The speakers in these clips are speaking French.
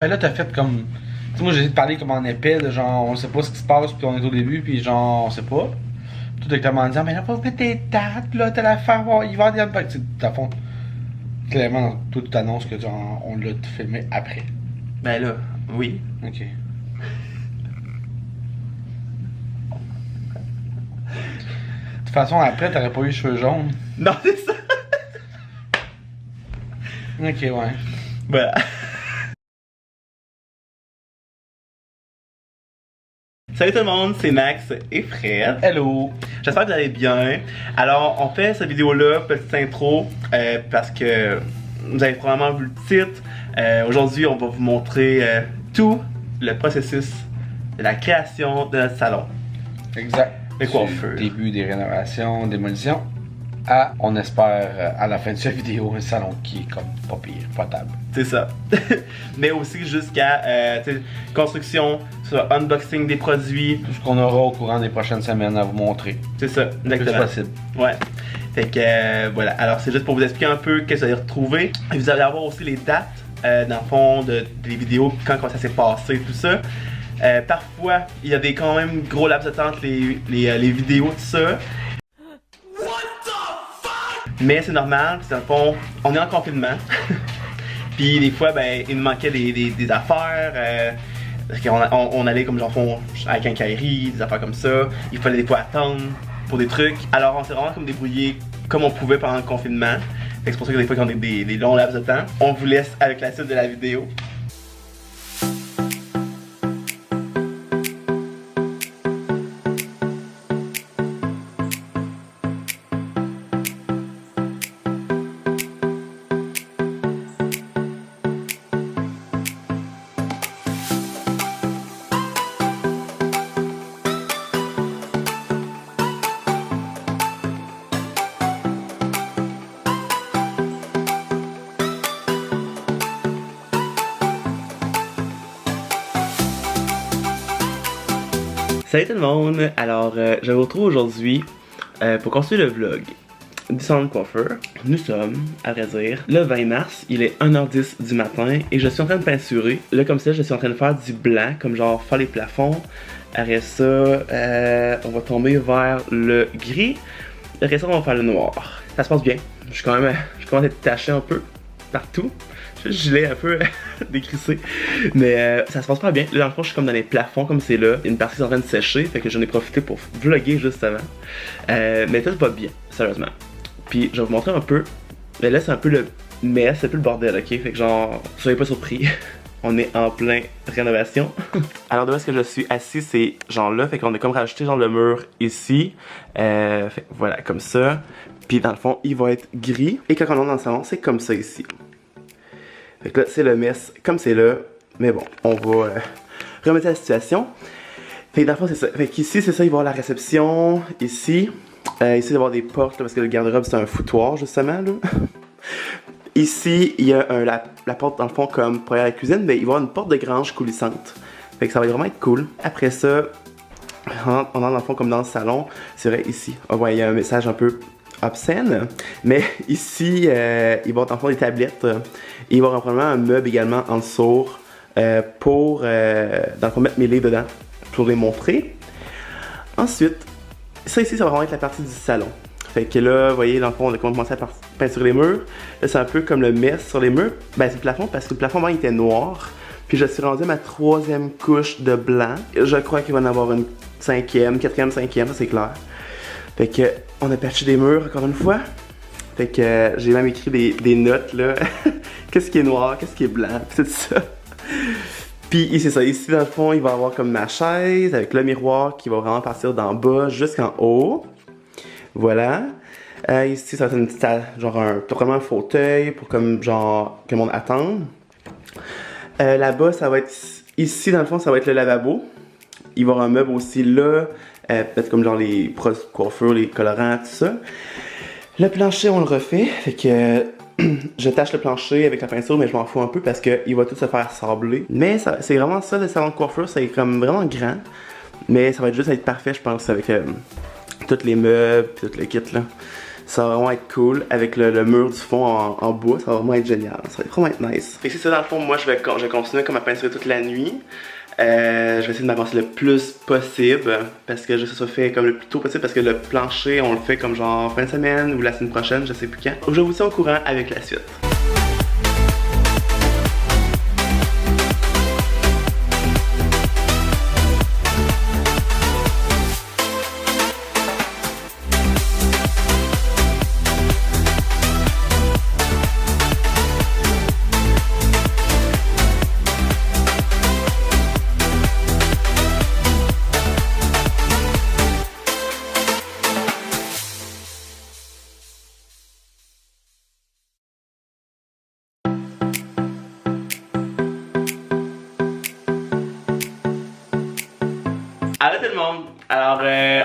Ben là, t'as fait comme. Tu sais, moi, j'ai essayé de parler comme en épais, de genre, on sait pas ce qui se passe, puis on est au début, puis genre, on sait pas. Tout est en disant, mais là, faut mettre des dates, là, t'as l'affaire, il va y avoir des. Tu sais, à fond, clairement, toi, tu t'annonces que genre, on l'a filmé après. Ben là, oui. Ok. De toute façon, après, t'aurais pas eu les cheveux jaunes. Non, c'est ça. Ok, ouais. Voilà. Salut tout le monde, c'est Max et Fred. Hello. J'espère que vous allez bien. Alors, on fait cette vidéo-là, petite intro, parce que vous avez probablement vu le titre. Aujourd'hui, on va vous montrer tout le processus de la création de notre salon. Exact. Le coiffeur. Du début des rénovations, démolitions, à, on espère, à la fin de cette vidéo, un salon qui est comme pas pire, potable. C'est ça. Mais aussi jusqu'à construction, soit unboxing des produits. Tout ce qu'on aura au courant des prochaines semaines à vous montrer. C'est ça, Le plus exactement. possible. Ouais. Fait que voilà. Alors c'est juste pour vous expliquer un peu qu'est-ce que vous allez retrouver. Et vous allez avoir aussi les dates dans le fond des vidéos, quand ça s'est passé, tout ça. Parfois, il y a des quand même gros laps de temps entre les vidéos, tout ça. Mais c'est normal, parce que dans le fond, on est en confinement. Puis des fois, ben, il nous manquait des affaires. Parce qu'on allait comme genre à la quincaillerie, des affaires comme ça. Il fallait des fois attendre pour des trucs. Alors on s'est vraiment comme débrouillé comme on pouvait pendant le confinement. Fait que c'est pour ça que des fois qu'on a des longs laps de temps. On vous laisse avec la suite de la vidéo. Salut tout le monde! Alors, je vous retrouve aujourd'hui pour continuer le vlog du salon de coiffeur. Nous sommes, à vrai dire, le 20 mars, il est 1h10 du matin et je suis en train de peinturer. Là, comme ça, je suis en train de faire du blanc, comme genre faire les plafonds. Après ça, on va tomber vers le gris. Après ça, on va faire le noir. Ça se passe bien. Je commence à être taché un peu partout. Je l'ai un peu décrissé. Mais ça se passe pas bien. Là, dans le fond, je suis comme dans les plafonds, comme c'est là. Il y a une partie qui est en train de sécher. Fait que j'en ai profité pour vlogger juste avant. Mais tout va bien, sérieusement. Puis, je vais vous montrer un peu. Mais là, c'est un peu le mess, c'est un peu le bordel, ok? Fait que genre, soyez pas surpris. On est en plein rénovation. Alors, de où est-ce que je suis assis, c'est genre là. Fait qu'on a comme rajouté genre le mur ici. Fait que voilà, comme ça. Puis, dans le fond, il va être gris. Et quand on entre dans le salon, c'est comme ça ici. Fait que là, c'est le mess comme c'est là. Mais bon, on va remettre la situation. Fait que dans le fond, c'est ça. Fait qu'ici, c'est ça, il va y avoir la réception. Ici, ici, il va y avoir des portes, là, parce que le garde-robe, c'est un foutoir, justement, là. Ici, il y a la porte, dans le fond, comme pour aller à la cuisine. Mais il va y avoir une porte de grange coulissante. Fait que ça va vraiment être cool. Après ça, on entre dans le fond, comme dans le salon. C'est vrai, ici, on voit, il y a un message un peu obscène, mais ici il va y avoir dans le fond des tablettes et il va y avoir probablement un meuble également en dessous pour dans le fond mettre mes livres dedans pour les montrer. Ensuite, ça ici ça va vraiment être la partie du salon. Fait que là, vous voyez, dans le fond, on a commencé à peinturer les murs. Là, c'est un peu comme le mess sur les murs. Ben, c'est le plafond parce que le plafond, il était noir. Puis je suis rendu à ma 3e couche de blanc. Je crois qu'il va en avoir une 5e, 4e, 5e, ça c'est clair. Fait que, on a patché des murs encore une fois. Fait que j'ai même écrit des notes là. Qu'est-ce qui est noir, qu'est-ce qui est blanc, pis c'est ça. Puis ici, c'est ça. Ici, dans le fond, il va y avoir comme ma chaise avec le miroir qui va vraiment partir d'en bas jusqu'en haut. Voilà. Ici, ça va être une petite, genre vraiment un fauteuil pour comme genre que le monde attende. Là-bas, ça va être ici, dans le fond, ça va être le lavabo. Il va y avoir un meuble aussi là. Peut-être comme genre les coiffures, les colorants, tout ça. Le plancher, on le refait. Fait que je tâche le plancher avec la peinture, mais je m'en fous un peu parce qu'il va tout se faire sabler. Mais c'est vraiment ça, le salon de coiffure. C'est comme vraiment grand. Mais ça va juste être parfait, je pense, avec tous les meubles, tout le kit là. Ça va vraiment être cool avec le mur du fond en bois, ça va vraiment être génial, ça va vraiment être nice. Fait que c'est ça dans le fond, moi je vais continuer comme à peinturer toute la nuit. Je vais essayer de m'avancer le plus possible parce que je sais que ça soit fait comme le plus tôt possible parce que le plancher on le fait comme genre fin de semaine ou la semaine prochaine, je sais plus quand. Donc je vous tiens au courant avec la suite. Allô tout le monde! Alors,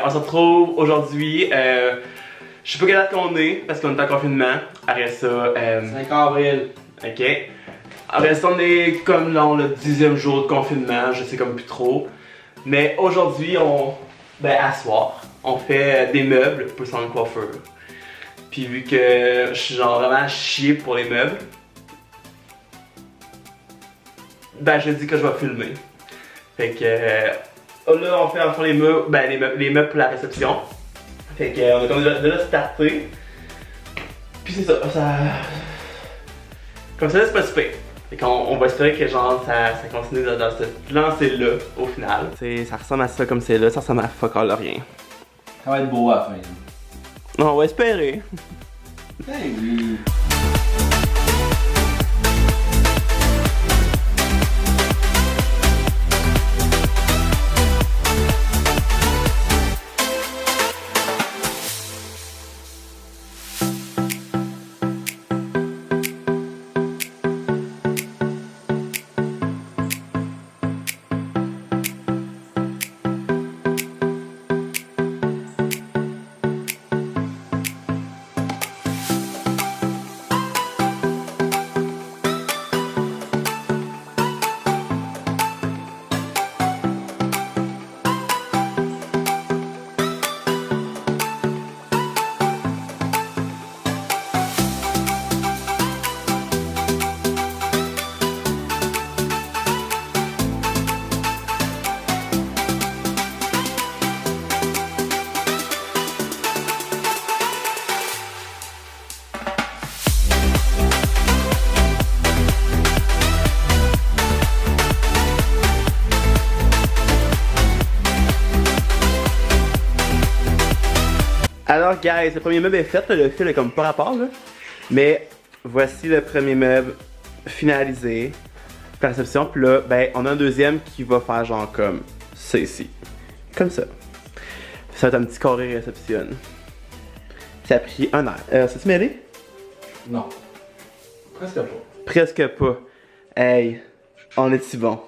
on se retrouve aujourd'hui. Je sais pas quelle date qu'on est parce qu'on est en confinement. Après ça, 5 avril. ok. Après ça, on est comme dans le 10e jour de confinement, je sais comme plus trop. Mais aujourd'hui, à soir, on fait des meubles pour le salon de coiffeur. Puis vu que je suis genre vraiment chier pour les meubles, ben je dis que je vais filmer. Fait que là on fait en fond les meubles, les meubles pour la réception. Fait que on est comme de là starté. Puis c'est ça, comme ça c'est pas super. Fait qu'on va espérer que genre ça continue dans cette lancée-là au final. Ça ressemble à ça comme c'est là, ça ressemble à fuck all rien. Ça va être beau à la fin. On va espérer. Hey, oui. Alors guys, le premier meuble est fait, là, le fil est comme pas rapport là. Mais voici le premier meuble finalisé. La réception, puis là, ben on a un deuxième qui va faire genre comme ça ici. Comme ça. Ça va être un petit carré réception. Ça a pris un heure. C'est-tu mêlé? Non. Presque pas. Presque pas. Hey, on est si bon.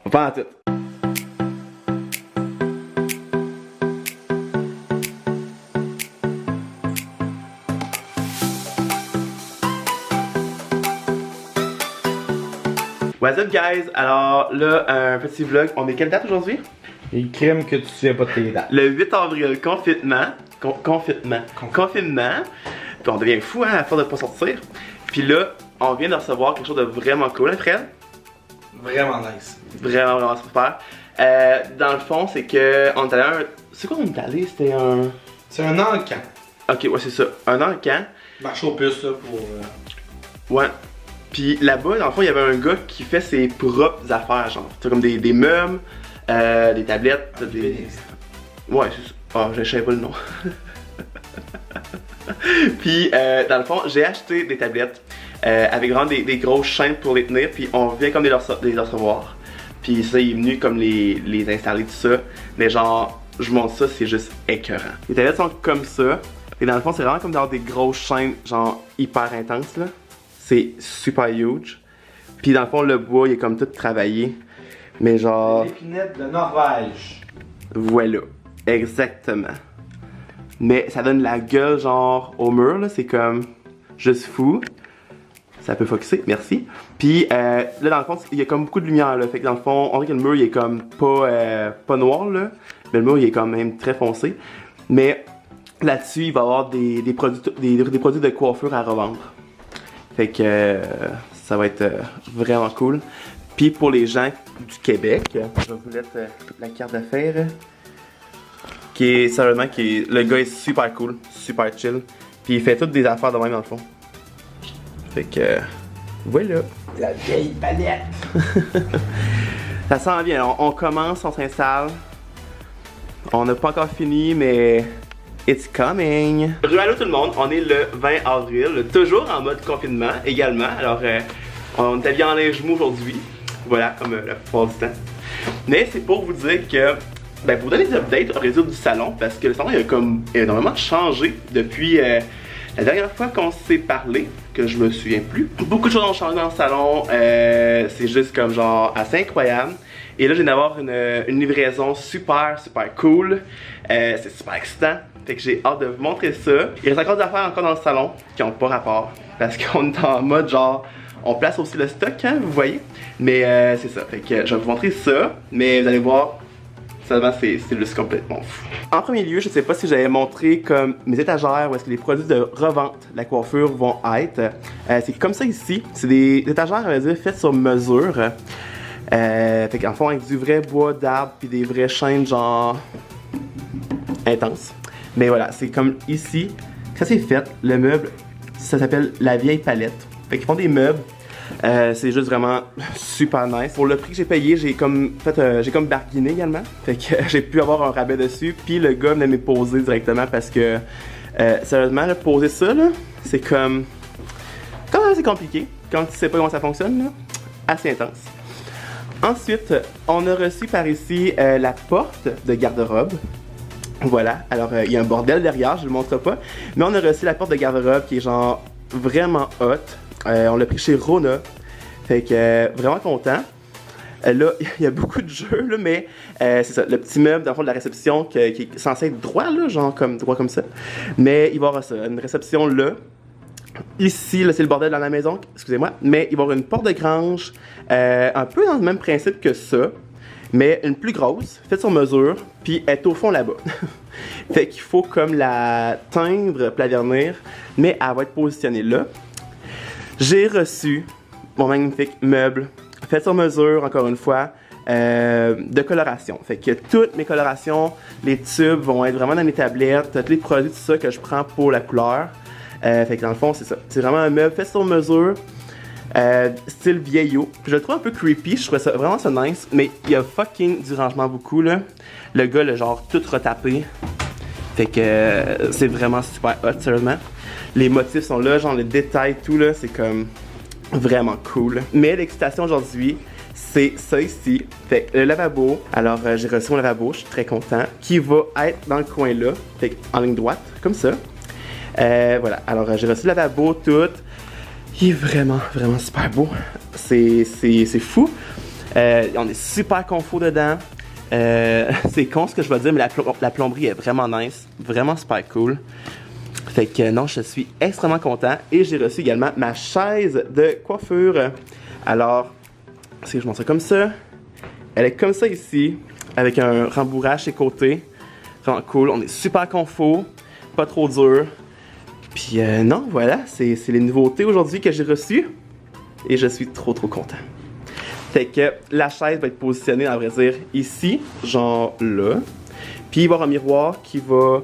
On part en tout. What's up guys? Alors là, un petit vlog. On est quelle date aujourd'hui? Il crème que tu te souviens pas de tes dates. Le 8 avril, confinement. Confinement. Puis on devient fou hein, à force de pas sortir. Puis là, on vient de recevoir quelque chose de vraiment cool, hein Fred? Vraiment nice. Vraiment super. Dans le fond, c'est que on est allé à un... C'est quoi on est allé? C'était un... C'est un encan. Ok, ouais c'est ça. Un encan. Marche aux puces là pour... Ouais. Puis là-bas, dans le fond, il y avait un gars qui fait ses propres affaires, genre. C'est comme des meubles, des tablettes, des... Ouais, c'est ça. Ah, je savais pas le nom. Puis, dans le fond, j'ai acheté des tablettes avec vraiment des grosses chaînes pour les tenir. Puis, on vient comme de les recevoir. Puis, ça, il est venu comme les installer, tout ça. Mais genre, je montre ça, c'est juste écœurant. Les tablettes sont comme ça. Et dans le fond, c'est vraiment comme dans des grosses chaînes, genre hyper intenses, là. C'est super huge. Puis dans le fond, le bois, il est comme tout travaillé. Mais genre... L'épinette de Norvège. Voilà. Exactement. Mais ça donne la gueule, genre, au mur, là. C'est comme... juste fou. Ça peut focuser, merci. Puis là, dans le fond, il y a comme beaucoup de lumière, là. Fait que dans le fond, on dirait que le mur, il est comme pas noir, là. Mais le mur, il est quand même très foncé. Mais là-dessus, il va y avoir des produits de coiffure à revendre. Fait que ça va être vraiment cool. Puis pour les gens du Québec, je vais vous mettre la carte d'affaires. Le gars est super cool, super chill. Puis il fait toutes des affaires de même dans le fond. Fait que voilà. La vieille palette. Ça sent bien. On commence, on s'installe. On n'a pas encore fini, mais it's coming. Allô tout le monde, on est le 20 avril, toujours en mode confinement également. Alors, on est habillé en linge mou aujourd'hui. Voilà, comme la plupart du temps. Mais c'est pour vous dire que, pour vous donner des updates au réseau du salon, parce que le salon il a comme énormément changé depuis la dernière fois qu'on s'est parlé, que je me souviens plus. Beaucoup de choses ont changé dans le salon, c'est juste comme genre assez incroyable. Et là, je viens d'avoir une livraison super cool. C'est super excitant. Fait que j'ai hâte de vous montrer ça. Il reste encore des affaires dans le salon qui n'ont pas rapport. Parce qu'on est en mode genre, on place aussi le stock, hein, vous voyez. Mais c'est ça. Fait que je vais vous montrer ça. Mais vous allez voir, seulement c'est juste complètement fou. En premier lieu, je sais pas si j'avais montré comme mes étagères où est-ce que les produits de revente de la coiffure vont être. C'est comme ça ici. C'est des étagères, on va dire, faites sur mesure. Fait qu'en fond avec du vrai bois d'arbre puis des vraies chaînes genre intenses. Mais voilà, c'est comme ici, ça c'est fait, le meuble, ça s'appelle la vieille palette. Fait qu'ils font des meubles, c'est juste vraiment super nice. Pour le prix que j'ai payé, j'ai comme barguiné également. Fait que j'ai pu avoir un rabais dessus. Puis le gars venait me poser directement parce que sérieusement, là, poser ça là, c'est comme quand même assez compliqué. Quand tu sais pas comment ça fonctionne, là, assez intense. Ensuite, on a reçu par ici la porte de garde-robe. Voilà, alors il y a un bordel derrière, je ne le montre pas. Mais on a reçu la porte de garde-robe qui est genre vraiment hot. On l'a pris chez Rona. Fait que vraiment content. Là, il y a beaucoup de jeux, là, mais c'est ça, le petit meuble dans le fond de la réception qui est censé être droit, là, genre droit comme ça. Mais il va y avoir ça, une réception là. Ici, là, c'est le bordel dans la maison, excusez-moi, mais il va y avoir une porte de grange, un peu dans le même principe que ça, mais une plus grosse, faite sur mesure, puis elle est au fond là-bas. Fait qu'il faut comme la teindre, la vernir, mais elle va être positionnée là. J'ai reçu mon magnifique meuble, fait sur mesure, encore une fois, de coloration. Fait que toutes mes colorations, les tubes vont être vraiment dans mes tablettes, tous les produits, tout ça que je prends pour la couleur. Fait que dans le fond, c'est ça. C'est vraiment un meuble fait sur mesure, style vieillot. Je le trouve un peu creepy, je trouvais ça vraiment ça nice, mais il y a fucking du rangement beaucoup là. Le gars, le genre tout retapé. Fait que c'est vraiment super hot, sérieusement. Les motifs sont là, genre les détails, tout là, c'est comme vraiment cool. Mais l'excitation aujourd'hui, c'est ça ici. Fait que le lavabo, alors j'ai reçu mon lavabo, je suis très content, qui va être dans le coin là, fait en ligne droite, comme ça. Voilà, alors j'ai reçu le lavabo tout. Il est vraiment super beau. C'est fou. On est super confort dedans. C'est con ce que je vais dire, mais la plomberie est vraiment nice. Vraiment super cool. Fait que non, je suis extrêmement content. Et j'ai reçu également ma chaise de coiffure. Alors, si je montre ça comme ça. Elle est comme ça ici, avec un rembourrage chez côté. Vraiment cool. On est super confort. Pas trop dur. Puis non, voilà, c'est les nouveautés aujourd'hui que j'ai reçues. Et je suis trop content. Fait que la chaise va être positionnée, à vrai dire, ici, genre là. Puis il va y avoir un miroir qui va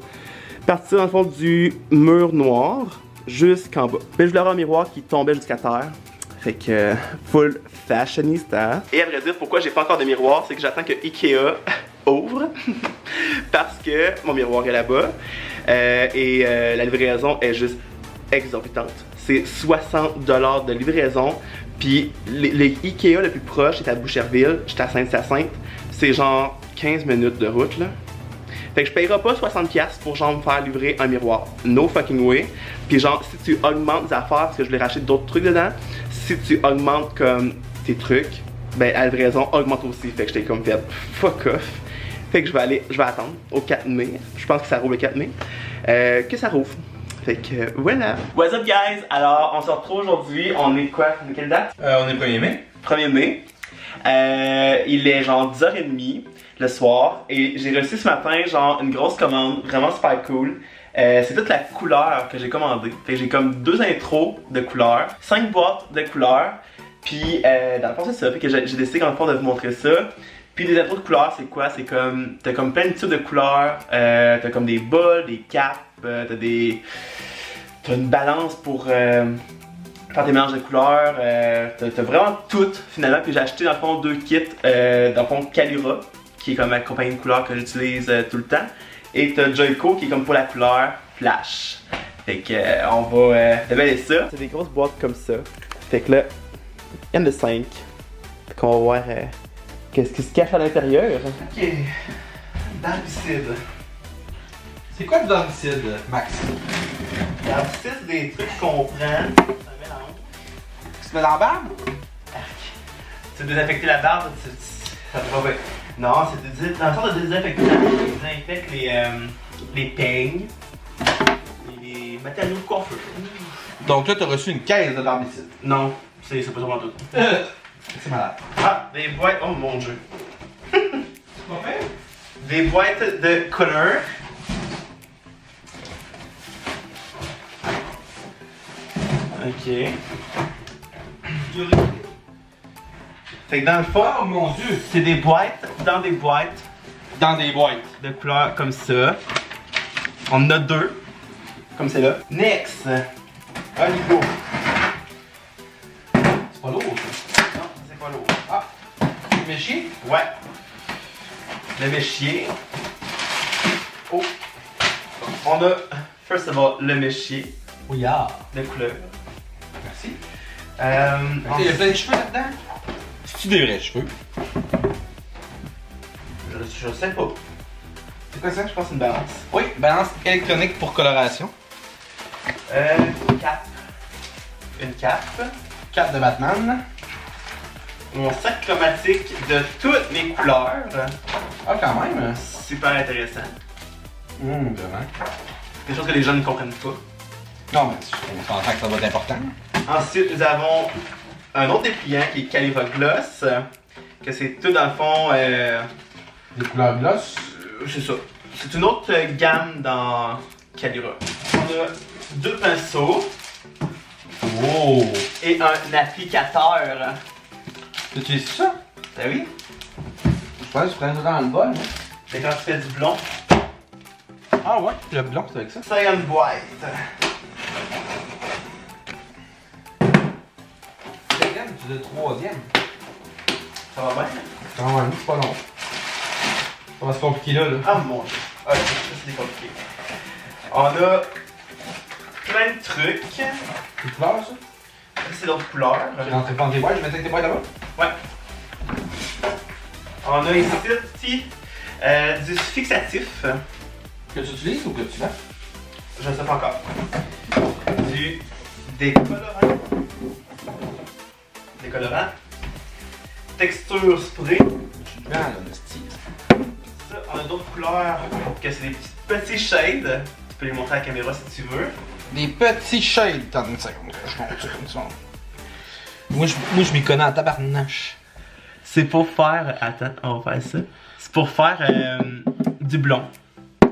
partir dans le fond du mur noir jusqu'en bas. Puis je voulais avoir un miroir qui tombait jusqu'à terre. Fait que full fashionista. Et à vrai dire, pourquoi j'ai pas encore de miroir, c'est que j'attends que Ikea ouvre. Parce que mon miroir est là-bas. La livraison est juste exorbitante. C'est 60$ de livraison. Puis les Ikea le plus proche est à Boucherville. J'étais à Sainte-Hyacinthe. C'est genre 15 minutes de route là. Fait que je payerai pas 60$ pour genre me faire livrer un miroir. No fucking way. Puis genre si tu augmentes des affaires, parce que je voulais racheter d'autres trucs dedans, si tu augmentes comme tes trucs, ben la livraison augmente aussi. Fait que j'étais comme fait fuck off. Fait que je vais attendre au 4 mai. Je pense que ça roule le 4 mai. Que ça rouvre. Fait que voilà. What's up guys? Alors on se retrouve aujourd'hui. On est quoi? On est quelle date? On est 1er mai. 1er mai. Il est genre 10h30 le soir. Et j'ai reçu ce matin genre une grosse commande vraiment super cool. C'est toute la couleur que j'ai commandée. Fait que j'ai comme 2 intros de couleurs, 5 boîtes de couleurs. Puis dans le fond c'est ça, fait que j'ai décidé dans le fond de vous montrer ça. Puis des intros de couleurs c'est quoi? C'est comme, t'as comme plein de types de couleurs, t'as comme des bols, des capes, t'as une balance pour faire tes mélanges de couleurs, t'as vraiment tout finalement. Puis j'ai acheté dans le fond 2 kits, dans le fond Kalira, qui est comme ma compagnie de couleurs que j'utilise tout le temps. Et t'as Joico qui est comme pour la couleur flash. Fait que on va déballer ça. C'est des grosses boîtes comme ça. Fait que là, il y en a 5. Fait qu'on va voir qu'est-ce qui se cache à l'intérieur. Ok. D'herbicide. C'est quoi le d'herbicide, Max? L'herbicide, c'est des trucs qu'on prend. Un mélange. Tu te mets dans la barbe? Tu veux désinfecter la barbe, ça te va bien. Non, c'est dans le sens de désinfecter la barbe, tu désinfectes les peignes et les matériaux de coiffure. Donc là, t'as reçu une caisse de d'herbicide. Non, c'est pas sûrement tout. C'est malade. Ah, des boîtes, oh mon dieu. C'est pas fait? Des boîtes de couleurs. Ok. Fait que dans le fond, Oh mon dieu! c'est des boîtes dans des boîtes Dans des boîtes. de couleurs comme ça. On en a 2, comme c'est là. Next! Un niveau. C'est pas lourd, ça. Non, c'est pas lourd. Ah! Le méchier? Ouais. Le méchier. Oh! On a, first of all, le méchier Oui, ah. de couleur. Merci. Ensuite- Il y a plein de cheveux là-dedans? C'est-tu des vrais cheveux? Je sais pas. C'est quoi ça? Je pense que c'est une balance. Oui, balance électronique pour coloration. Cape. Une cape. Cape de Batman. Mon sac chromatique de toutes mes couleurs. Ah, quand même. Super intéressant. Vraiment. Quelque chose que les jeunes ne comprennent pas. Non, mais on s'entend que ça va être important. Ensuite, nous avons un autre dépliant qui est Kalira Gloss. Que c'est tout dans le fond. Des couleurs gloss. C'est ça. C'est une autre gamme dans Kalira. On a 2 pinceaux Oh! et un applicateur. Tu utilises ça? Ben oui. Je pense que tu prends ça dans le bol. Hein? C'est quand tu fais du blond. Ah ouais? Le blond, c'est avec ça? Ça y a une boîte. Deuxième, tu dis le troisième. Ça va bien? Quand même, c'est pas long. Ça va se compliquer là. Ah mon dieu. Ok, ça c'est compliqué. On a plein de trucs. Ça, C'est couleur ça? c'est d'autres couleurs. Tu rentres pas dans tes boîtes, je vais mettre tes boîtes là-bas. Ouais. On a ici du fixatif. Que tu utilises ou que tu vends? Je ne sais pas encore. Du décolorant. Décolorant. Texture spray. Tu vends là, Nasty. Ça, on a d'autres couleurs que c'est des petits shades. Tu peux les montrer à la caméra si tu veux. Des petits shades. Attends une seconde, je montre ça comme ça. Moi, je m'y connais en tabarnache. C'est pour faire. Attends, on va faire ça. C'est pour faire du blond.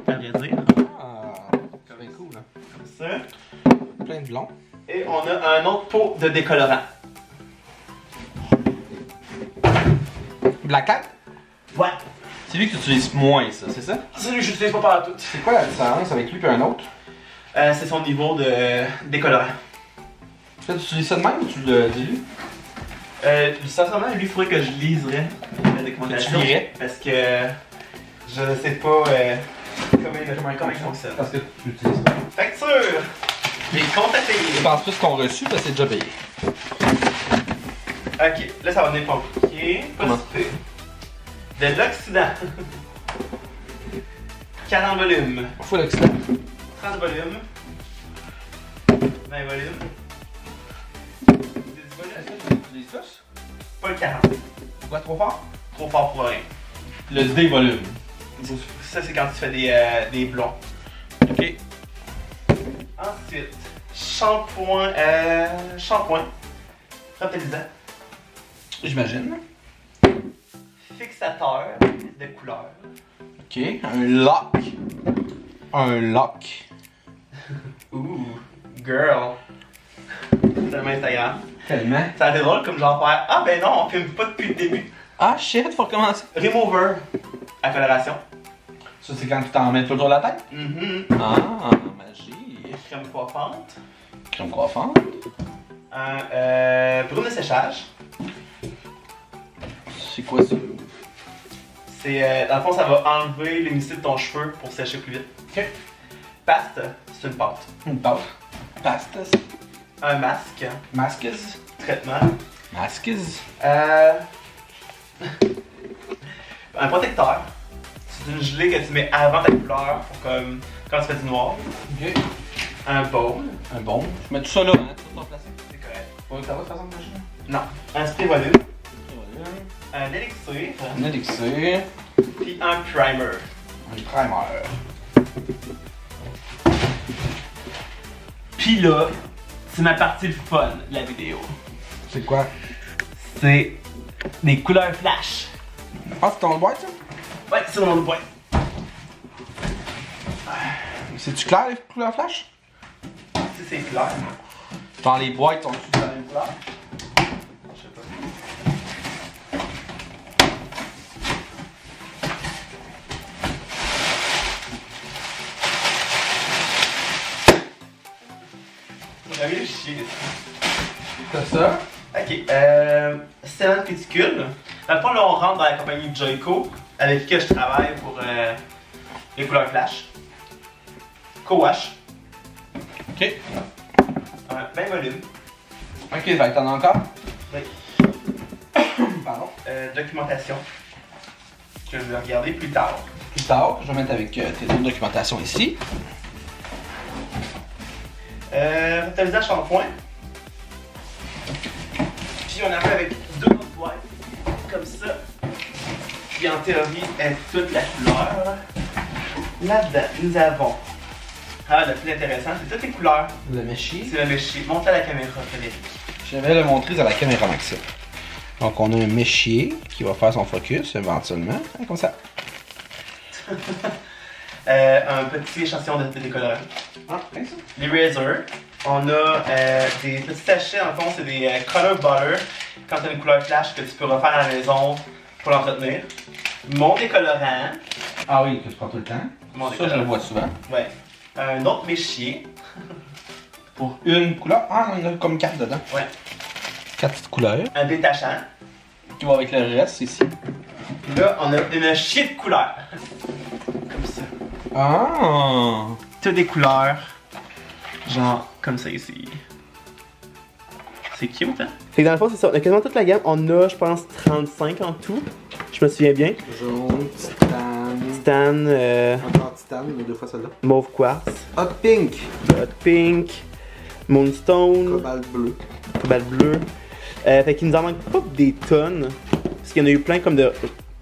À vrai dire. Ah, c'est bien cool, hein. Comme ça. Plein de blond. Et on a un autre pot de décolorant. Black Cat? Ouais. C'est lui que tu utilises moins, ça, c'est ça? Celui que j'utilise pas partout. C'est quoi la différence avec lui et un autre? C'est son niveau de décolorant. Tu utilises ça de même ou tu le dilues? Sincèrement, lui, il faudrait que je liserais la documentation. Que tu lirais? Parce que je ne sais pas comment il fonctionne. Parce que tu l'utilises pas. Facture! Les comptes à payer. Je pense plus qu'on reçu parce que c'est déjà payé. Ok, là ça va devenir compliqué. Comment? Pas si pire. De l'oxydant. 40 volumes. Faut l'oxydant. 30 volumes. 20 volumes. 10 volumes. Tu utilises tous? Pas le 40. Pourquoi trop fort? Trop fort pour rien. Le D-volume. Ça c'est quand tu fais des blonds. Ok. Ensuite, shampoing. Shampoing. Frappélisant. J'imagine. Fixateur de couleur. Ok. Un lock. Un lock. Girl. Tellement Instagram. Tellement. Ça a été drôle comme genre faire ah ben non, on filme pas depuis le début. Ah shit, faut recommencer. Remover à coloration. Ça, c'est quand tu t'en mets tout autour de la tête? Ah, magie. Crème coiffante. Crème coiffante. Un brume de séchage. C'est quoi ça? C'est dans le fond ça va enlever l'humidité de ton cheveu pour sécher plus vite. Ok. Paste, c'est une pâte. Une pâte. Pastas. Un masque. Masques. Traitement. Masques. Un protecteur. C'est une gelée que tu mets avant ta couleur pour comme quand tu fais du noir. Ok. Un baume. Un bon. Je mets tout ça là, hein, tout remplacé. C'est correct. Faut que ça va de façon de machine. Non. Un spray volume. Un élixir. Un élixir. Puis un primer. Un primer. Puis là, c'est ma partie le fun de la vidéo. C'est quoi? C'est des couleurs flash. Ah, c'est ton boîte ça? Ouais, c'est dans le boîte. C'est-tu clair les couleurs flash? Si c'est clair. Dans les boîtes, sont tous de la même couleur? Je sais pas. J'avais le chier. C'est ça? Ok, Céline Cuticule. Dans le fond, là, on rentre dans la compagnie Joico, avec qui je travaille pour les couleurs flash. Co-wash. Ok. Même volume. Ok, va t'en as encore? Oui. Pardon. Documentation. Que je vais regarder plus tard. Plus tard, je vais mettre avec tes autres documentations ici. Revitalisage shampoing. Puis on arrive avec deux autres boîtes, comme ça. Puis en théorie, est toute la couleur. Là-dedans, nous avons. Ah, le plus intéressant, c'est toutes les couleurs. Le méchier. C'est le méchier. Montre à la caméra, Frédéric. Je vais le montrer à la caméra Maxime. Donc on a un méchier qui va faire son focus éventuellement, hein, comme ça. Un petit échantillon de décolorant. Ah, bien ça. Les razors. On a des petits sachets, en fond, c'est des color butter. Quand tu as une couleur flash que tu peux refaire à la maison pour l'entretenir. Mon décolorant. Ah oui, que tu prends tout le temps. Mon Ça, je le vois souvent. Ouais. Un autre méchier. Pour une couleur. Ah, on a comme 4 dedans. Ouais. 4 petites couleurs. Un détachant. Qui va avec le reste ici. Puis là, on a une chier de couleurs. Comme ça. Ah! Toutes des couleurs. Genre, comme ça ici. C'est cute, hein? Fait que dans le fond, c'est ça. On a quasiment toute la gamme. On a, je pense, 35 en tout. Je me souviens bien. Jaune, titane. Titane, Encore titane, mais 2 fois celle-là. mauve quartz, Hot pink. hot pink, moonstone, Cobalt bleu. cobalt bleu. Fait qu'il nous en manque pas des tonnes. Parce qu'il y en a eu plein comme de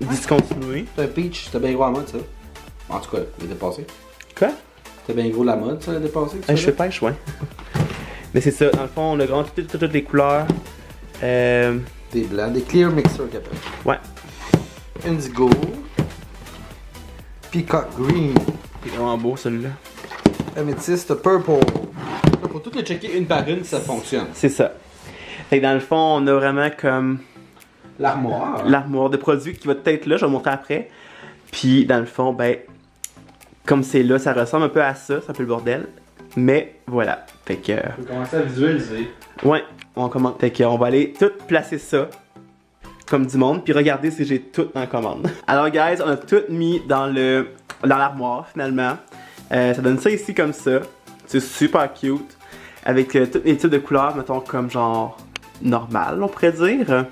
discontinués. C'est un peach, c'était bien gros à la mode ça. En tout cas, il est dépassé. Quoi? C'était bien gros la mode ça, le dépassé. Je fais pêche, ouais. Mais c'est ça, dans le fond, on a vraiment toutes les couleurs. Des blancs, des clear mixer qu'il appelle. Ouais. Indigo. Peacock green. C'est vraiment beau celui-là. Amethyst purple. Faut toutes les checker une par une si ça fonctionne. C'est ça. Fait que dans le fond, on a vraiment comme L'armoire. l'armoire de produits qui va être là, je vais vous montrer après. Puis dans le fond, ben, comme c'est là, ça ressemble un peu à ça, c'est un peu le bordel. Mais voilà. Fait que. On peut commencer à visualiser. Ouais, on commence. Fait qu'on va aller tout placer ça comme du monde, puis regarder si j'ai tout en commande. Alors guys, on a tout mis dans l'armoire finalement. Ça donne ça ici comme ça. C'est super cute. Avec tous les types de couleurs, mettons comme genre normal, on pourrait dire.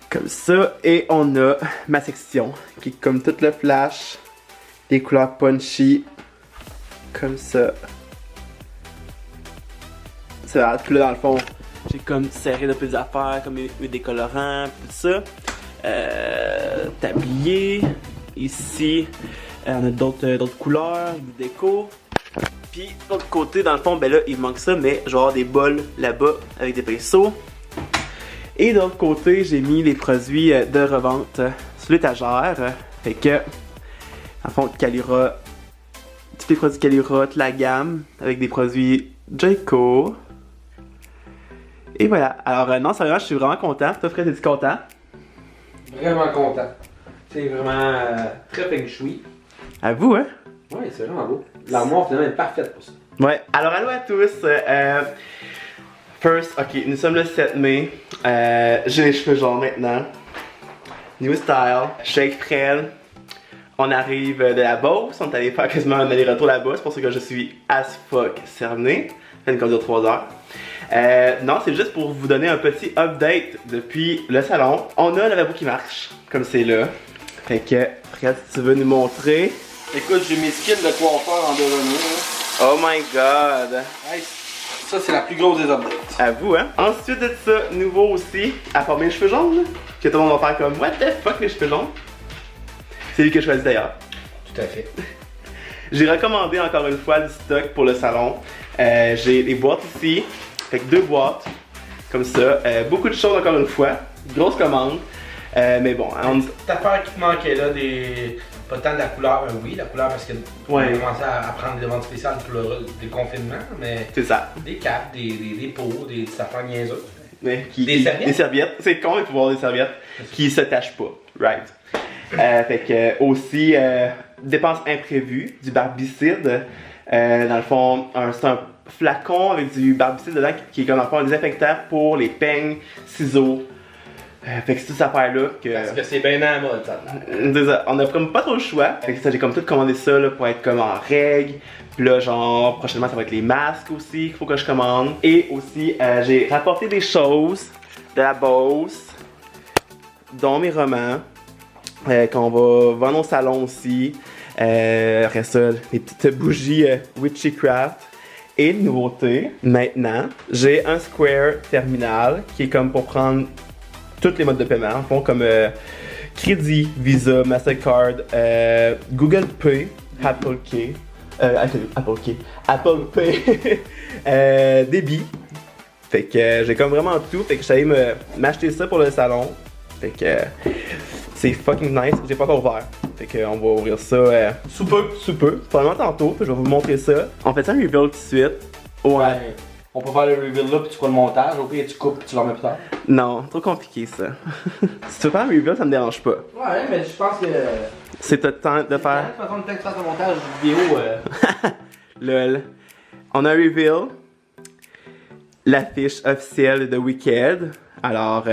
Comme ça. Et on a ma section qui est comme tout le flash. Les couleurs punchy. Comme ça. Ça, puis là dans le fond, j'ai comme serré de petites affaires, comme mes décolorants, tout ça. Tablier. Ici, on a d'autres couleurs, du déco. Puis de l'autre côté, dans le fond, ben là, il me manque ça, mais je vais avoir des bols là-bas avec des pinceaux. Et de l'autre côté, j'ai mis les produits de revente sur l'étagère. Fait que, en fond, Calira tous les produits Kalura, toute la gamme, avec des produits Jayco. Et voilà. Alors, non, sérieusement, je suis vraiment content. Toi, Fred, es-tu content? Vraiment content. C'est vraiment très feng shui. À vous, hein? Ouais, c'est vraiment beau. L'armoire, finalement, est parfaite pour ça. Ouais. Alors, allô à tous. First, ok, nous sommes le 7 mai. J'ai les cheveux jaunes maintenant. New style. Shake Fred. On arrive de la Beauce. On est allé faire quasiment un aller-retour là-bas. C'est pour ça que je suis as fuck cerné. Ça fait une comme de 3 heures. Non, c'est juste pour vous donner un petit update depuis le salon. On a le lavabo qui marche, comme c'est là. Fait que, regarde si tu veux nous montrer. Écoute, j'ai mes skills de coiffeur en devenir. Oh my god! Hey, ça, c'est la plus grosse des updates. À vous, hein? Ensuite de ça, nouveau aussi, à former les cheveux jaunes. Là, que tout le monde va faire comme, what the fuck, les cheveux jaunes? C'est lui que je choisis d'ailleurs. Tout à fait. J'ai recommandé encore une fois du stock pour le salon. J'ai des boîtes ici. Fait que 2 boîtes, comme ça. Beaucoup de choses encore une fois. Grosse commande. Mais bon, Cette affaire qui te manquait là, pas tant de la couleur, oui, la couleur parce que on a commencé à prendre des demandes spéciales de couleur des confinements, mais c'est ça. Des capes, des pots, des affaires niaiseuses. Mais des serviettes. Des serviettes. C'est con, il faut voir des serviettes qui se tachent pas. Right. Fait que aussi, dépenses imprévues, du barbicide. Dans le fond, c'est un flacon avec du barbicide dedans qui est comme un désinfectant pour les peignes, ciseaux. Fait que c'est toute cette affaire-là que. Parce que c'est bien à la mode, ça. C'est ça. On a comme pas trop le choix. Fait que ça, j'ai comme tout commandé ça là, pour être comme en règle. Puis là, genre, prochainement, ça va être les masques aussi qu'il faut que je commande. Et aussi, j'ai rapporté des choses de la Beauce, dont mes romans, qu'on va vendre au salon aussi. Après ça, les petites bougies Witchcraft. Et une nouveauté, maintenant, j'ai un Square Terminal qui est comme pour prendre tous les modes de paiement, en fond, comme Crédit, Visa, Mastercard, Google Pay, Apple Pay, Apple Pay, débit. Fait que j'ai comme vraiment tout, fait que j'allais m'acheter ça pour le salon. Fait que c'est fucking nice, j'ai pas encore ouvert. Fait qu'on va ouvrir ça sous peu, probablement tantôt, je vais vous montrer ça. On fait ça un reveal tout de suite. Ouais. On peut faire le reveal là puis tu feras le montage, au pire tu coupes puis tu le remets plus tard. Non, trop compliqué ça. Si tu veux faire un reveal, ça me dérange pas. Ouais, mais je pense que. C'est le temps de faire. De toute façon, le temps que tu fasses le montage vidéo. Lol. On a un reveal. L'affiche officielle de Wicked. Alors,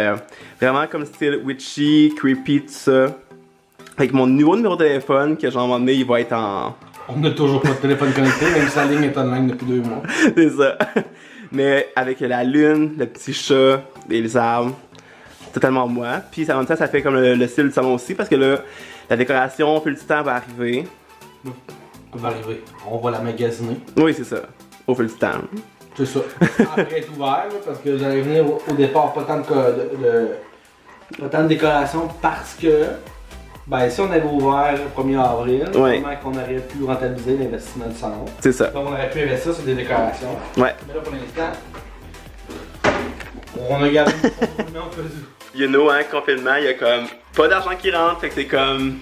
vraiment comme style witchy, creepy, tout ça. Avec mon nouveau numéro de téléphone, que genre, à un moment donné, il va être en. On n'a toujours pas de téléphone connecté, même si la ligne est online depuis 2 mois. C'est ça. Mais avec la lune, le petit chat, les arbres, totalement moi. Puis en même temps, ça fait comme le style du salon aussi, parce que là, la décoration, au fil du temps, va arriver. Elle va arriver. On va la magasiner. Oui, c'est ça. Au fil du temps. C'est ça. Après être ouvert, là, parce que j'allais venir au départ pas tant pas tant de décoration parce que ben si on avait ouvert le 1er avril, probablement qu'on aurait pu rentabiliser l'investissement du salon. C'est ça. Donc on aurait pu investir sur des décorations. Ouais. Mais là pour l'instant, on a gardé le confinement au cas où. You know, hein, confinement, il y a comme pas d'argent qui rentre, fait que c'est comme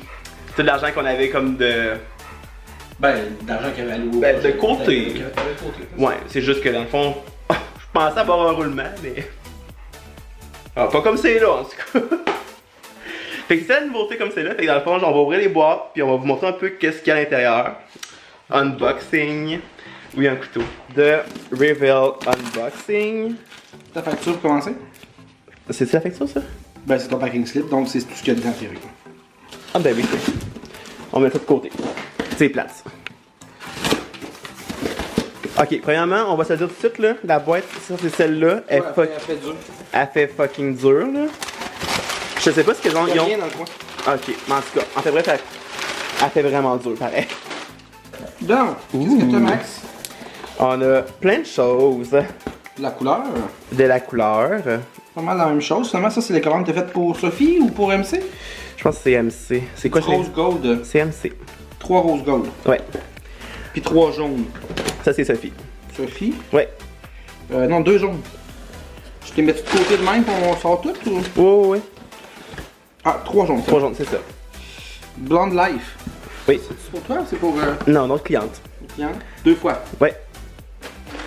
tout l'argent qu'on avait comme de. Ben, d'argent qu'il y avait à l'eau. Ben, de côté. Ouais, c'est juste que dans le fond, je pensais avoir un roulement, mais. Ah, pas comme c'est là, en tout cas. Fait que c'est la nouveauté comme c'est là. Fait que dans le fond, on va ouvrir les boîtes, puis on va vous montrer un peu qu'est-ce qu'il y a à l'intérieur. Unboxing. Oui, un couteau. De Reveal Unboxing. Ta facture pour commencer? C'est la facture, ça? Ben, c'est ton packing slip, donc c'est tout ce qu'il y a dedans, Thierry. Ah, ben oui. On met ça de côté. C'est plate. Ok, premièrement, on va se le dire tout de suite, là. La boîte, ça, c'est celle-là. Elle fait dur. Elle fait fucking dur, là. Je sais pas ce que genre. Il y a rien dans le coin. Ok, mais en tout cas, en fait, bref, elle fait vraiment dur, pareil. Donc, qu'est-ce que t'as, Max? On a plein de choses. La couleur. De la couleur. Pas mal la même chose. Finalement, ça, c'est les commandes que t'as faites pour Sophie ou pour MC? Je pense que c'est MC. C'est quoi, Rose gold. C'est MC. 3 roses gold. Ouais. Puis 3 jaunes. Ça, c'est Sophie. Sophie? Ouais. Non, 2 jaunes. Je te les mets de côté de même pour on sort tout ou? Oh, ouais. Ah, 3 jaunes. 3 jaunes, c'est ça. Blonde Life. Oui. C'est pour toi ou c'est pour. Non, notre cliente. triangle. 2 fois. Ouais,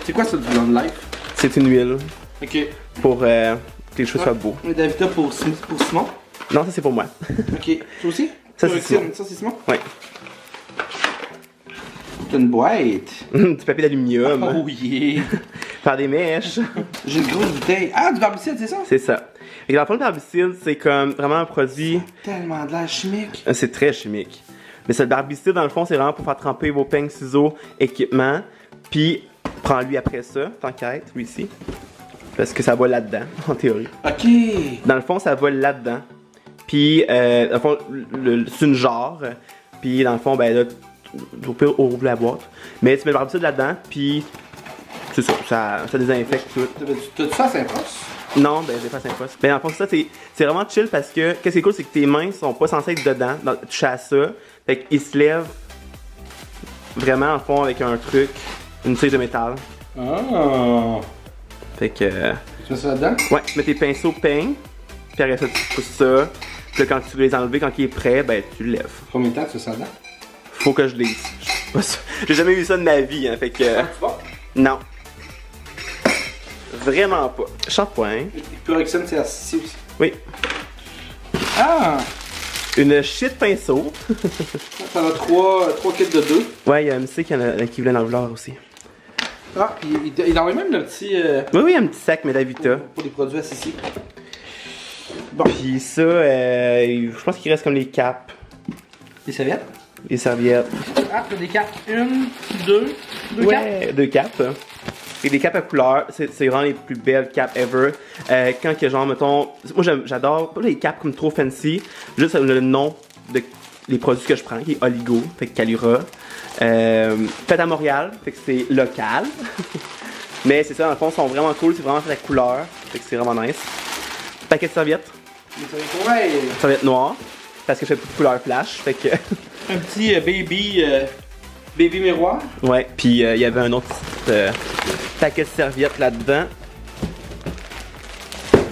C'est quoi ça du Long Life? c'est une huile Ok. pour que les cheveux soient beaux. Et Davida pour Simon. Non, ça c'est pour moi. Ok. Ça aussi? Ça, c'est Pyroxine. Simon. Ça c'est Simon? Ouais. C'est une boîte. Du papier d'aluminium. Oh yeah. Faire des mèches. J'ai une grosse bouteille. Ah, du barbicide, c'est ça? C'est ça. Et dans le fond, le barbicide, c'est comme vraiment un produit. Tellement de l'air chimique. C'est très chimique. Mais c'est le barbicide, dans le fond, c'est vraiment pour faire tremper vos peignes, ciseaux, équipements. Puis, prends-lui après ça, tant qu'à être, lui ici. Parce que ça va là-dedans, en théorie. Ok. Dans le fond, ça va là-dedans. Puis, dans le fond, c'est une jarre. Puis, dans le fond, ben là, au pire, on ouvre la boîte. Mais tu mets le barbicide là-dedans, puis c'est ça, ça désinfecte tout. T'as-tu ça à Saint-Prost? Non, ben, j'ai pas Saint-Post. Ben, dans le fond, ça, c'est vraiment chill parce que, qu'est-ce qui est cool, c'est que tes mains sont pas censées être dedans, toucher à ça. Fait qu'ils se lèvent vraiment, en fond, avec un truc, une tige de métal. Ah. Fait que. Tu mets ça là-dedans? Ouais, tu mets tes pinceaux peigne, puis après ça, tu pousses ça. Puis là, quand tu veux les enlever, quand il est prêt, ben, tu le lèves. Combien de temps tu fais ça là-dedans? Faut que je lise. J'ai jamais vu ça de ma vie, hein, fait que. Ah, tu vas? Non. Vraiment pas. Shampoing. Pyroxine, c'est assis aussi. Oui. Ah! Une shit pinceau. T'en as 3 kits de 2. Ouais, il y a MC qui voulait en vouloir aussi. Ah, puis il envoie même le petit. Oui, oui, un petit sac Medavita. Pour les produits assis. Bon. Puis ça, je pense qu'il reste comme les capes, Les serviettes? les serviettes. Ah, t'as des cartes. 1, 2, 2 cartes. Ouais, 2 capes. Et des capes à couleur, c'est vraiment les plus belles capes ever. Quand que genre, mettons, moi j'adore pas les capes comme trop fancy, juste le nom de les produits que je prends, qui est Oligo, fait que Calura. Fait à Montréal, fait que c'est local. Mais c'est ça, dans le fond, ils sont vraiment cool, c'est vraiment fait à couleur, fait que c'est vraiment nice. Paquet de serviettes. Les serviettes, ouais. Serviettes noires, parce que je fais plus de couleur flash, fait que. Un petit baby miroir. Ouais, puis il y avait un autre petit paquet de serviettes là-dedans.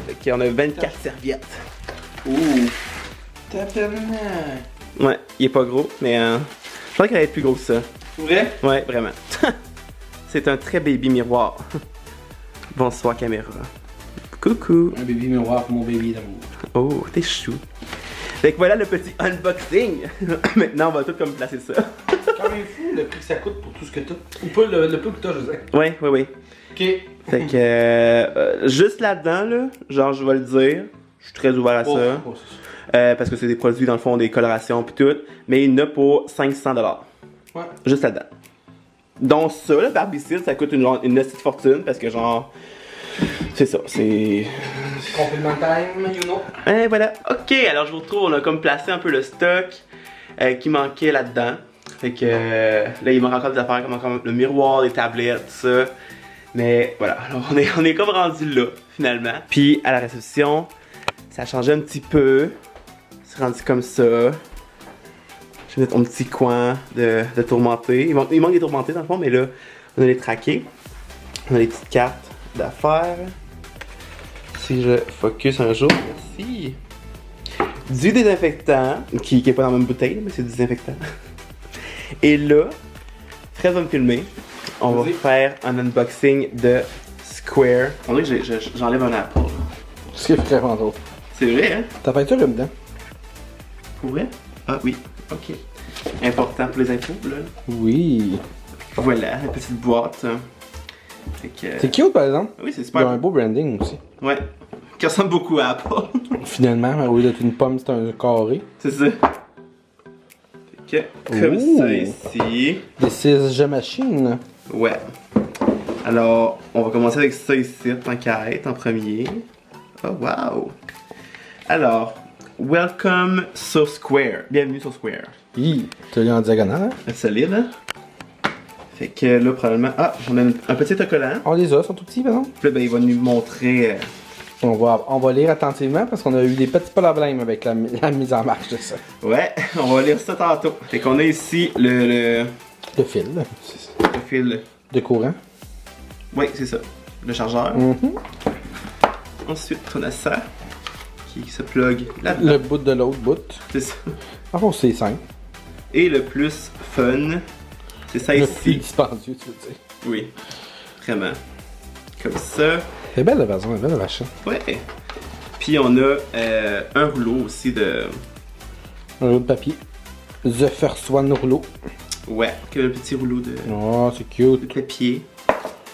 Fait qu'on a 24 serviettes. Ouh. Tabarnak. Ouais, il est pas gros, mais je crois qu'il allait être plus gros que ça. C'est vrai? Ouais, vraiment. C'est un très baby miroir. Bonsoir caméra. Coucou. Un baby miroir pour mon baby d'amour. Oh, t'es chou. Fait que voilà le petit unboxing. Maintenant, on va tout comme placer ça. Quand même fou le prix que ça coûte pour tout ce que t'as. Ou pas le prix que t'as, je sais. Ouais, ouais, ouais. Ok. Fait que juste là-dedans, là, genre je vais le dire, je suis très ouvert à ça. Oh, c'est ça. Parce que c'est des produits dans le fond, des colorations pis tout. Mais il y en a pour 500$. Ouais. Juste là-dedans. Donc ça, le barbicide, ça coûte une petite fortune parce que genre. C'est ça, c'est. Compliment time, you know. Et voilà. Ok, alors je vous retrouve, on a comme placé un peu le stock qui manquait là-dedans. Fait que là, il manque encore des affaires comme le miroir, les tablettes, tout ça. Mais voilà, alors on est comme rendu là, finalement. Puis à la réception, ça a changé un petit peu. C'est rendu comme ça. Je vais mettre mon petit coin de tourmenté. Il manque des tourmentés dans le fond, mais là, on a les traqués. On a les petites cartes d'affaires. Si je focus un jour, merci. Du désinfectant, qui est pas dans la même bouteille, mais c'est du désinfectant. Et là, Fred va me filmer. On va faire un unboxing de Square. On dirait que j'enlève un apple. C'est vraiment drôle. C'est vrai, hein? Ta peinture est dedans. Pour vrai? Ah oui, ok. Important pour les infos, là. Oui. Voilà, la petite boîte. Fait que... C'est cute par exemple. Oui, c'est Il y super. a un beau branding aussi. Ouais. Qui ressemble beaucoup à Apple. Finalement, au lieu d'être une pomme, c'est un carré. C'est ça. Fait que, comme Ouh. ça ici. Des CSG machines. Ouais. Alors, on va commencer avec ça ici, tant qu'à être en premier. Oh, wow! Alors, welcome sur Square. Bienvenue sur Square. Hi, t'as lu en diagonale, hein? C'est solide, hein? Fait que là, probablement... Ah, on a un petit autocollant. On les a, ils sont tout petits, par exemple. Puis là, ben, il va nous montrer... On va lire attentivement parce qu'on a eu des petits problèmes avec la mise en marche de ça. Ouais, on va lire ça tantôt. Fait qu'on a ici le Le fil, là. fil... De courant. Ouais, c'est ça. Le chargeur. Ensuite, on a ça qui se plug là-dedans. Le bout de l'autre bout. C'est ça. En fond, c'est simple. Et le plus fun, C'est ça Le plus ici. dispendieux, tu veux dire. Oui, vraiment. Comme ça. C'est belle la version, elle est belle la vache. Ouais. Puis on a un rouleau aussi de... Un rouleau de papier. The First One rouleau. Ouais, comme un petit rouleau de Oh, c'est cute. papier.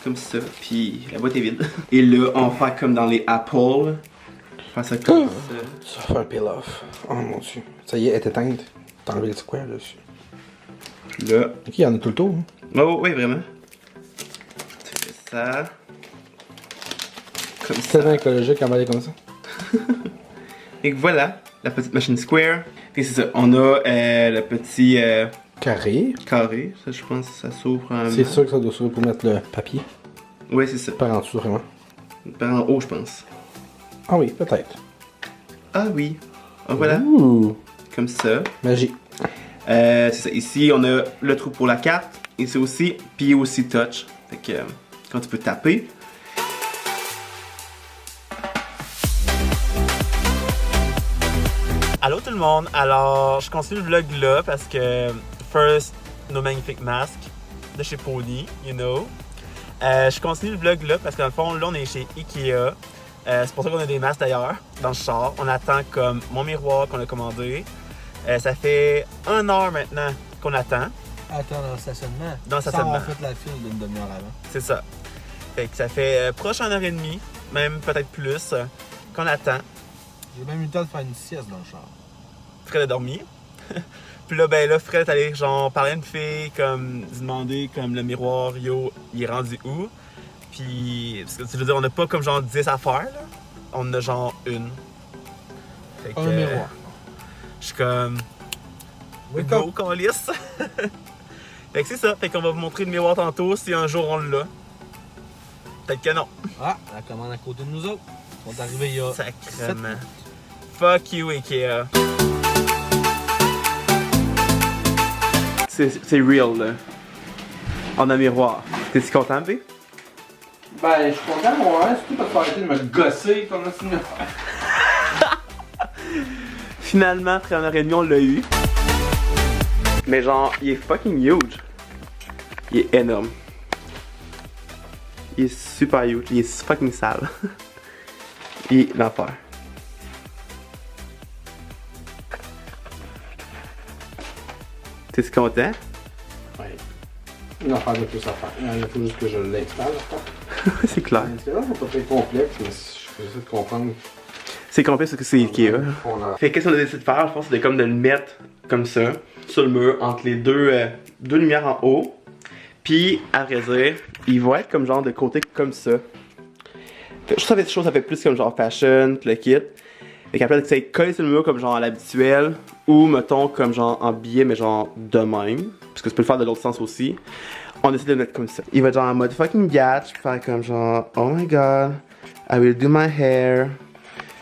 Comme ça. Puis la boîte est vide. Et là, on va faire comme dans les Apple. Faire ça comme ça. Ça va faire un peel-off. Oh mon dieu. Ça y est, elle est éteinte. T'as enlevé le square dessus. Là. Ok, il y en a tout le tour. Hein. Oh, oui, vraiment. Tu fais ça. Comme C'est ça. tellement écologique à aller comme ça. Et voilà, la petite machine square. Et c'est ça, on a le petit Carré. carré. Ça, je pense que ça s'ouvre en C'est sûr que ça doit s'ouvrir pour mettre le papier. Ouais, c'est ça. Par en dessous, vraiment. Par en haut, je pense. Ah oui, peut-être. Ah oui. Ah, voilà. Ouh. Comme ça. Magie. C'est ça. Ici, on a le trou pour la carte. Ici aussi. Puis aussi touch. Fait que quand tu peux taper. Allô tout le monde, alors je continue le vlog là parce que first, nos magnifiques masques de chez Pony, you know. Je continue le vlog là parce que dans le fond là on est chez Ikea. C'est pour ça qu'on a des masques d'ailleurs dans le char. On attend comme mon miroir qu'on a commandé. Ça fait 1 heure maintenant qu'on attend. Attends, dans le stationnement. Dans le Sans stationnement. avoir fait la file d'une demi-heure avant. C'est ça. Fait que ça fait proche 1h30, même peut-être plus, qu'on attend. J'ai même eu le temps de faire une sieste dans le char. Fred a dormi. Puis là, ben là, Fred est allé genre parler à une fille, comme demander comme le miroir, yo, il est rendu où? Puis, parce que tu veux dire, on n'a pas comme genre 10 affaires, là. On en a genre une. Fait que, Un miroir. Je suis comme. Wake Go, up. câlisse. Fait que c'est ça. Fait qu'on va vous montrer le miroir tantôt si un jour on l'a. Peut-être que non. Ah, la commande à côté de nous autres. Ils sont arrivés il y a. Sacrement. Fuck you, Ikea. C'est real, là. On a un miroir. T'es-tu content, B? Ben, je suis content, moi, hein, surtout parce que arrêter de me gosser comme ça. Finalement, après 1h30, on l'a eu. Mais genre, il est fucking huge. Il est énorme. Il est super huge. Il est fucking sale. Il est l'enfer. T'es-tu content? Ouais. Une affaire de plus à faire. Il faut juste que je l'installe, C'est clair. L'installation, c'est pas très complexe, mais je vais essayer de comprendre. C'est complexe parce que c'est Ikea. On a... Fait qu'est-ce qu'on a décidé de faire? Je pense que c'était comme de le mettre comme ça, sur le mur, entre les deux lumières en haut. Puis, à vrai dire, il va être comme genre de côté comme ça. Fait que je trouve que cette chose, ça fait plus comme genre fashion, le kit. Fait qu'après, tu sais, coller sur le mur comme genre à l'habituel, ou mettons comme genre en billet, mais genre de même. Parce que tu peux le faire de l'autre sens aussi. On décide de le mettre comme ça. Il va être genre en mode fucking gatch, faire comme genre, oh my god, I will do my hair.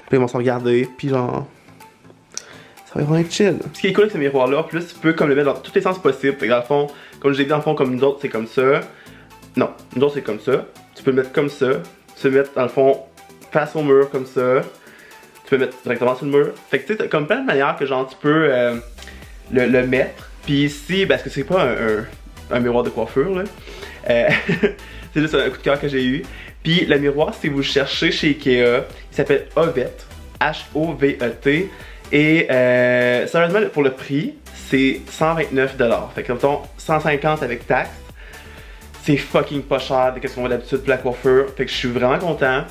Puis ils vont se regarder, puis genre. Ça va vraiment être chill. Ce qui est cool avec ce miroir-là, en plus, tu peux comme le mettre dans tous les sens possibles. Fait que dans le fond, comme je l'ai dit, dans le fond, comme nous autres, c'est comme ça. Non, nous autres, c'est comme ça. Tu peux le mettre comme ça. Tu peux le mettre, dans le fond, face au mur, comme ça. Tu peux le mettre directement sur le mur. Fait que tu sais, t'as comme plein de manières que genre tu peux le mettre. Puis ici, parce que c'est pas un miroir de coiffure, là. C'est juste un coup de cœur que j'ai eu. Puis le miroir, si vous le cherchez chez Ikea, il s'appelle Hovet. H-O-V-E-T. Et sérieusement, pour le prix, c'est 129$. Fait que mettons 150 avec taxe. C'est fucking pas cher de ce qu'on voit d'habitude pour la coiffure. Fait que je suis vraiment content.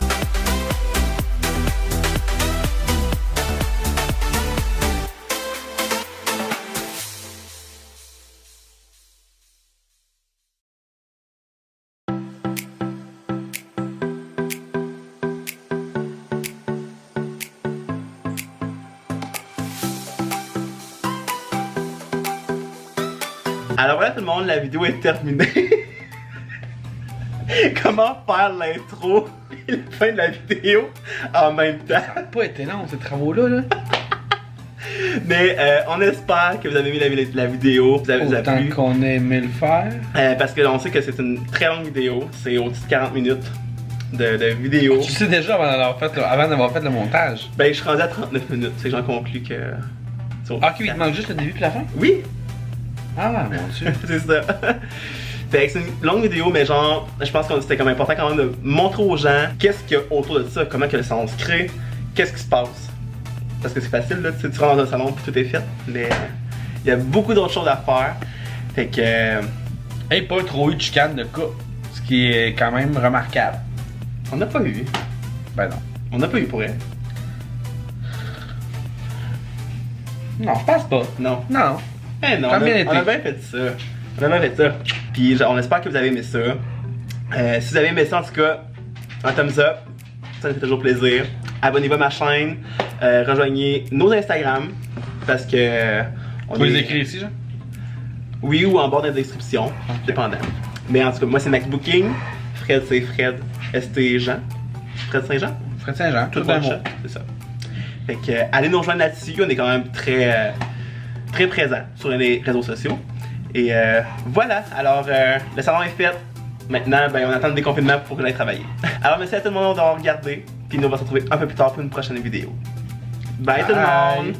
Alors voilà tout le monde, la vidéo est terminée. Comment faire l'intro et la fin de la vidéo en même temps. Ça n'a pas été long, ces travaux-là, là. Mais on espère que vous avez aimé la vidéo, vous avez Autant plu. qu'on a aimé le faire. Parce que on sait que c'est une très longue vidéo, c'est au-dessus de 40 minutes de vidéo. Tu sais déjà avant d'avoir fait le montage. Ben je suis rendu à 39 minutes, c'est que j'en conclus que... Ok, il te manque juste le début et la fin? Oui! Ah, mon Dieu. C'est ça. Fait que c'est une longue vidéo, mais genre, je pense que c'était comme important quand même de montrer aux gens qu'est-ce qu'il y a autour de ça, comment que le salon se crée, qu'est-ce qui se passe. Parce que c'est facile, là, tu rentres dans un salon puis tout est fait, mais il y a beaucoup d'autres choses à faire. Fait que... Hey, pas trop eu de chicane de couple. Ce qui est quand même remarquable. on n'a pas eu. Ben non. On n'a pas eu pour elle. Non, je pense pas. Non. Non. Eh non, Ça a bien été. on a bien fait ça. On a bien fait ça. Puis genre, on espère que vous avez aimé ça. Si vous avez aimé ça, en tout cas, un thumbs up. Ça nous fait toujours plaisir. Abonnez-vous à ma chaîne. Rejoignez nos Instagram. Parce que... On peut les écrire ici, genre? Oui, ou en bas de la description. Dépendant. Mais en tout cas, moi c'est MaxBooking. Fred, c'est Fred. ST Jean. Fred Saint-Jean. Fred Saint-Jean, Tout tout le un monde, mot. c'est ça. Fait que allez nous rejoindre là-dessus, on est quand même très très présents sur les réseaux sociaux. Et voilà, alors le salon est fait. Maintenant, ben, on attend le déconfinement pour que j'aille travailler. Alors merci à tout le monde d'avoir regardé. Puis nous on va se retrouver un peu plus tard pour une prochaine vidéo. Bye. Tout le monde!